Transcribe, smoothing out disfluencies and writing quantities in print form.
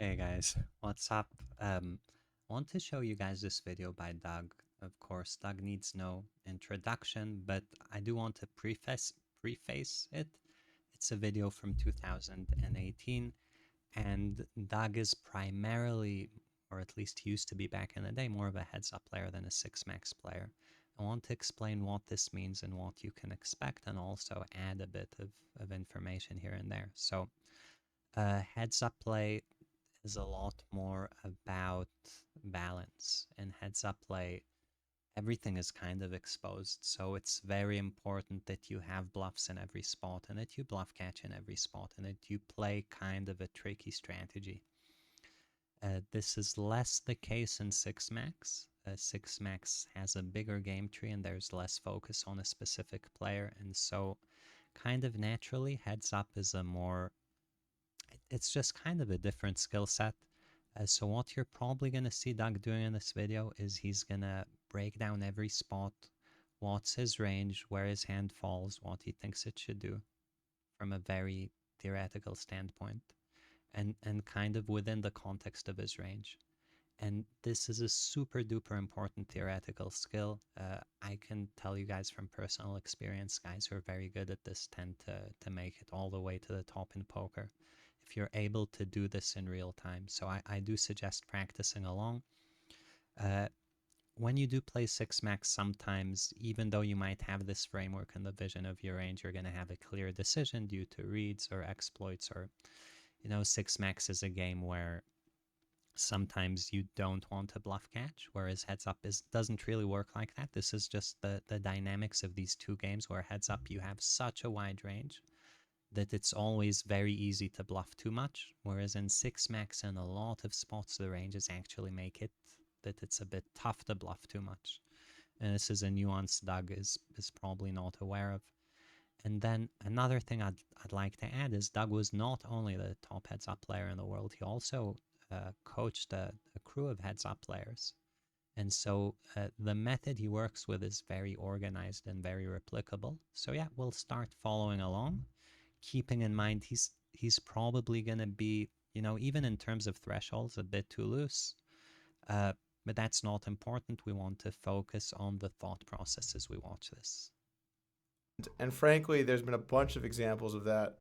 Hey guys, what's up? I want to show you guys this video by Doug. Of course, Doug needs no introduction, but I do want to preface it. It's a video from 2018, and Doug is primarily, or at least used to be back in the day, more of a heads-up player than a six max player. I want to explain what this means and what you can expect, and also add a bit of information here and there. So, heads up play is a lot more about balance. In heads up play, everything is kind of exposed. So it's very important that you have bluffs in every spot and that you bluff catch in every spot and that you play kind of a tricky strategy. This is less the case in 6 max. 6 max has a bigger game tree and there's less focus on a specific player. And so, kind of naturally, heads up is a more it's just kind of a different skill set. So what you're probably going to see Doug doing in this video is he's going to break down every spot, what's his range, where his hand falls, what he thinks it should do from a very theoretical standpoint, and kind of within the context of his range. And this is a super duper important theoretical skill. I can tell you guys from personal experience, guys who are very good at this tend to make it all the way to the top in poker if you're able to do this in real time. So I do suggest practicing along. Uh, when you do play 6 max, sometimes, even though you might have this framework and the vision of your range, you're going to have a clear decision due to reads or exploits, or, 6 max is a game where sometimes you don't want to bluff catch, whereas heads up doesn't really work like that. This is just the dynamics of these two games where heads up you have such a wide range that it's always very easy to bluff too much, whereas in 6 max in a lot of spots the ranges actually make it that it's a bit tough to bluff too much. And this is a nuance Doug is probably not aware of. And then another thing I'd like to add is Doug was not only the top heads up player in the world, he also coached a crew of heads up players. And so the method he works with is very organized and very replicable. So yeah, we'll start following along, keeping in mind he's probably going to be, even in terms of thresholds, a bit too loose. Uh, but that's not important. We want to focus on the thought process as we watch this. And frankly, there's been a bunch of examples of that